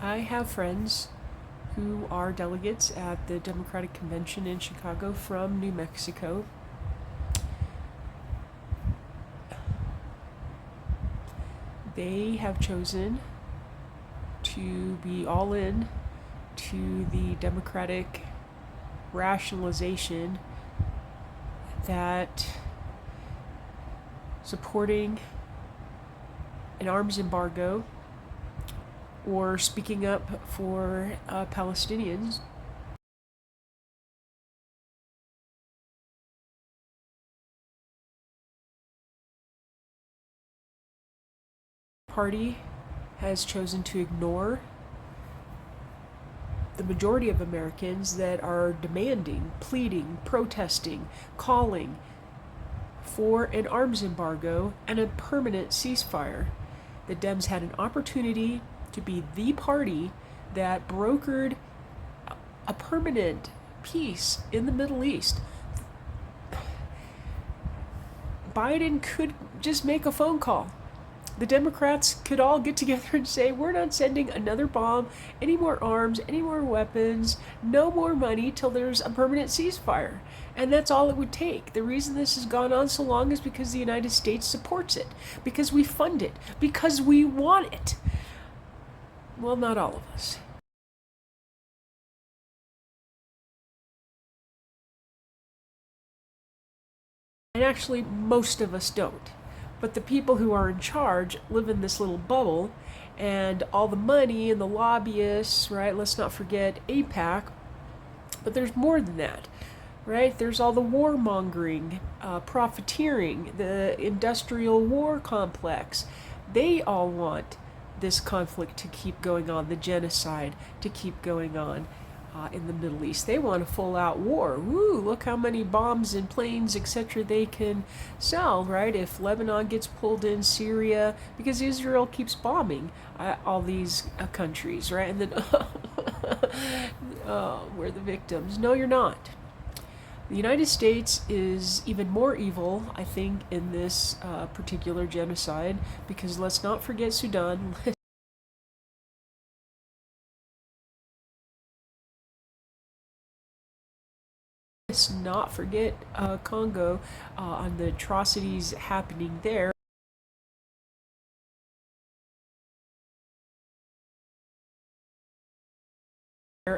I have friends who are delegates at the Democratic Convention in Chicago from New Mexico. They have chosen to be all in to the Democratic rationalization that supporting an arms embargo or speaking up for Palestinians party has chosen to ignore the majority of Americans that are demanding, pleading, protesting, calling for an arms embargo and a permanent ceasefire. The Dems had an opportunity to be the party that brokered a permanent peace in the Middle East. Biden could just make a phone call. The Democrats could all get together and say, we're not sending another bomb, any more arms, any more weapons, no more money till there's a permanent ceasefire. And that's all it would take. The reason this has gone on so long is because the United States supports it, because we fund it, because we want it. Well, not all of us. And actually, most of us don't. But the people who are in charge live in this little bubble, and all the money and the lobbyists, right? Let's not forget AIPAC. But there's more than that, right? There's all the warmongering, profiteering, the industrial war complex. They all want this conflict to keep going on, the genocide to keep going on. In the Middle East. They want a full-out war. Woo, look how many bombs and planes, etc. they can sell, right? If Lebanon gets pulled in, Syria, because Israel keeps bombing all these countries, right? And then, oh, we're the victims. No, you're not. The United States is even more evil, I think, in this particular genocide, because let's not forget Sudan. Let's not forget Congo on the atrocities happening there.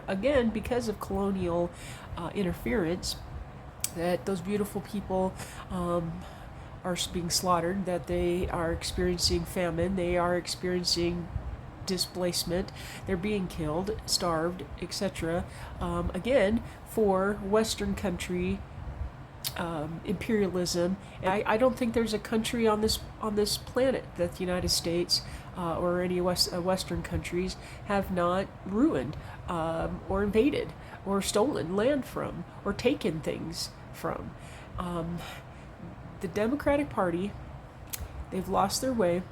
Again, because of colonial interference, that those beautiful people are being slaughtered, that they are experiencing famine, they are experiencing displacement, they're being killed, starved, etc. Again, for Western country imperialism. I don't think there's a country on this planet that the United States or any Western countries have not ruined or invaded or stolen land from or taken things from. The Democratic Party, they've lost their way.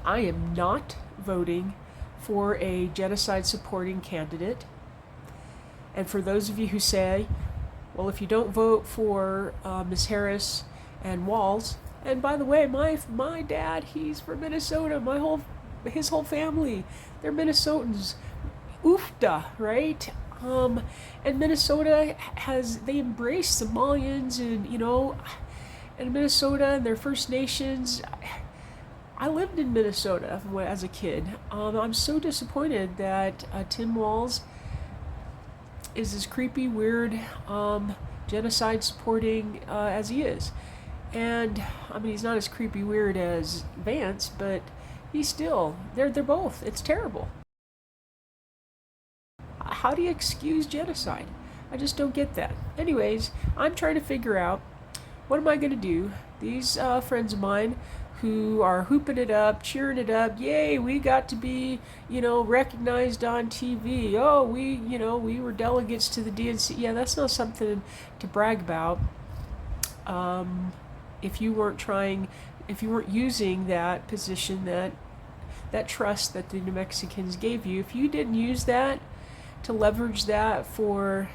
I am not voting for a genocide supporting candidate. And for those of you who say, well, if you don't vote for Ms. Harris and Walz, and by the way, my dad, he's from Minnesota. His whole family, they're Minnesotans. Oofda, right? And Minnesota they embrace Somalians and Minnesota and their First Nations. I lived in Minnesota as a kid. I'm so disappointed that Tim Walz is as creepy, weird, genocide supporting as he is. And I mean, he's not as creepy, weird as Vance, but they're both. It's terrible. How do you excuse genocide? I just don't get that. Anyways, I'm trying to figure out what am I going to do. These friends of mine who are hooping it up, cheering it up, yay, we got to be, recognized on TV. Oh, we were delegates to the DNC. Yeah, that's not something to brag about. If you weren't using that position, that trust that the New Mexicans gave you, if you didn't use that to leverage that for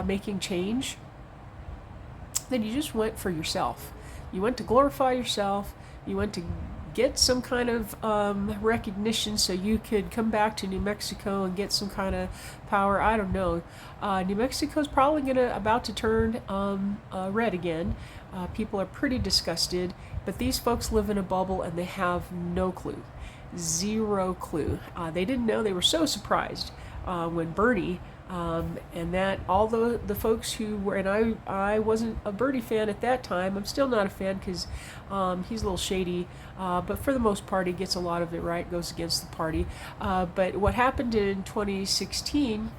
making change, then you just went for yourself. You went to glorify yourself. You went to get some kind of recognition so you could come back to New Mexico and get some kind of power. I don't know. New Mexico's probably about to turn red again. People are pretty disgusted, but these folks live in a bubble and they have no clue. Zero clue. They didn't know. They were so surprised when Bernie and that all the folks who were, and I wasn't a Bernie fan at that time. I'm still not a fan because he's a little shady, but for the most part he gets a lot of it right, goes against the party. But what happened in 2016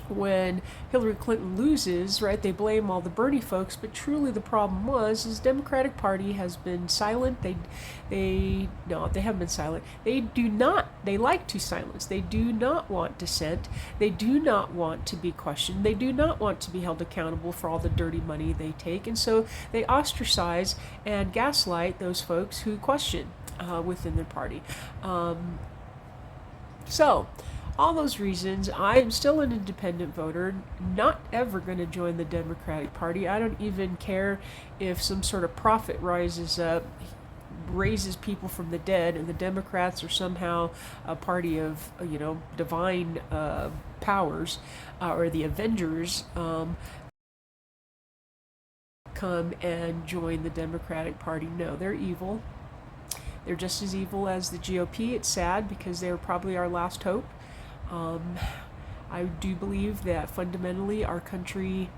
when Hillary Clinton loses, right, they blame all the Bernie folks, but truly the problem was is Democratic Party has been silent. They haven't been silent. They like to silence. They do not want dissent. They do not want to be questioned. They do not want to be held accountable for all the dirty money they take, and so they ostracize and gaslight those folks who question within their party. So all those reasons, I am still an independent voter, not ever going to join the Democratic Party. I don't even care if some sort of prophet rises up, raises people from the dead, and the Democrats are somehow a party of, divine powers, or the Avengers come and join the Democratic Party. No, they're evil. They're just as evil as the GOP. It's sad because they're probably our last hope. I do believe that fundamentally our country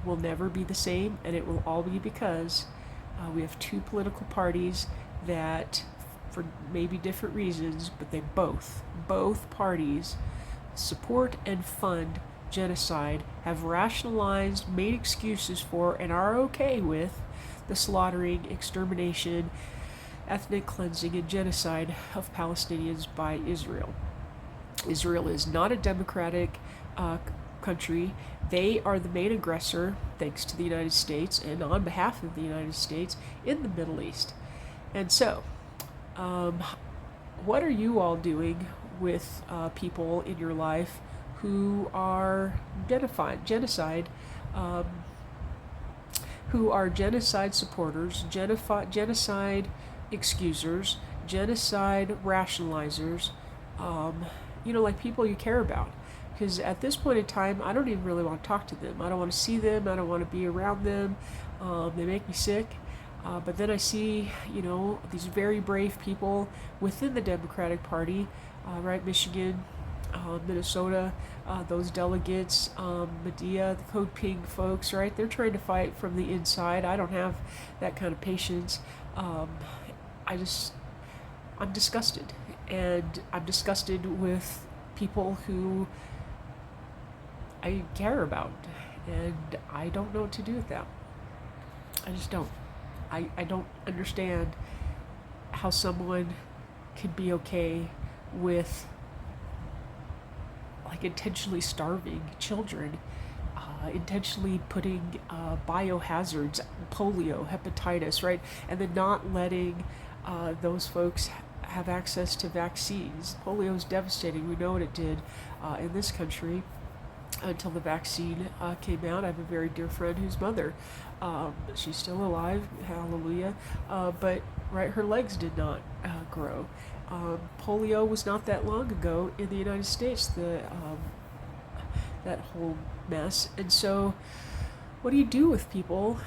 will never be the same, and it will all be because we have two political parties that, for maybe different reasons, but they both parties support and fund genocide, have rationalized, made excuses for, and are okay with the slaughtering, extermination, ethnic cleansing, and genocide of Palestinians by Israel. Israel is not a democratic country. They are the main aggressor, thanks to the United States and on behalf of the United States, in the Middle East. And so, what are you all doing with people in your life who are genocide, who are genocide supporters, genocide excusers, genocide rationalizers, like people you care about? Because at this point in time, I don't even really want to talk to them. I don't want to see them. I don't want to be around them. They make me sick. But then I see, these very brave people within the Democratic Party, right? Michigan, Minnesota, those delegates, Medea, the Code Pink folks, right? They're trying to fight from the inside. I don't have that kind of patience. I'm disgusted. And I'm disgusted with people who I care about, and I don't know what to do with that. I just don't. I don't understand how someone could be okay with intentionally starving children, intentionally putting biohazards, polio, hepatitis, right, and then not letting those folks have access to vaccines. Polio is devastating. We know what it did in this country until the vaccine came out. I have a very dear friend whose mother, she's still alive, hallelujah, but right, her legs did not grow. Polio was not that long ago in the United States, that whole mess. And so what do you do with people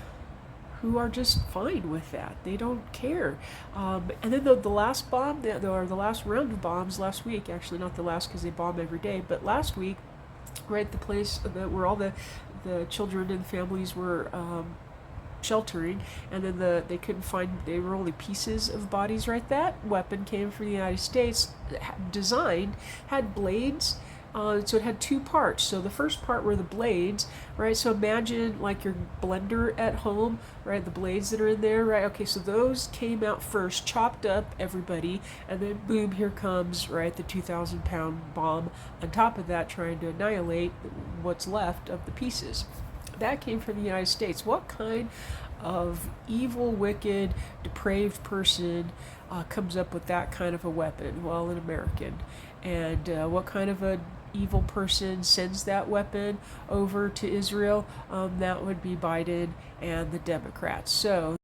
who are just fine with that? They don't care. And then the last bomb, or the last round of bombs last week, actually not the last because they bomb every day, but last week, right, the place where all the children and families were sheltering, and then they couldn't find, they were only pieces of bodies, right? That weapon came from the United States, designed, had blades. So it had two parts. So the first part were the blades, right? So imagine like your blender at home, right? The blades that are in there, right? Okay, so those came out first, chopped up everybody, and then boom, here comes, right, the 2,000-pound bomb on top of that, trying to annihilate what's left of the pieces. That came from the United States. What kind of evil, wicked, depraved person comes up with that kind of a weapon? Well, an American. And what kind of a evil person sends that weapon over to Israel? That would be Biden and the Democrats. So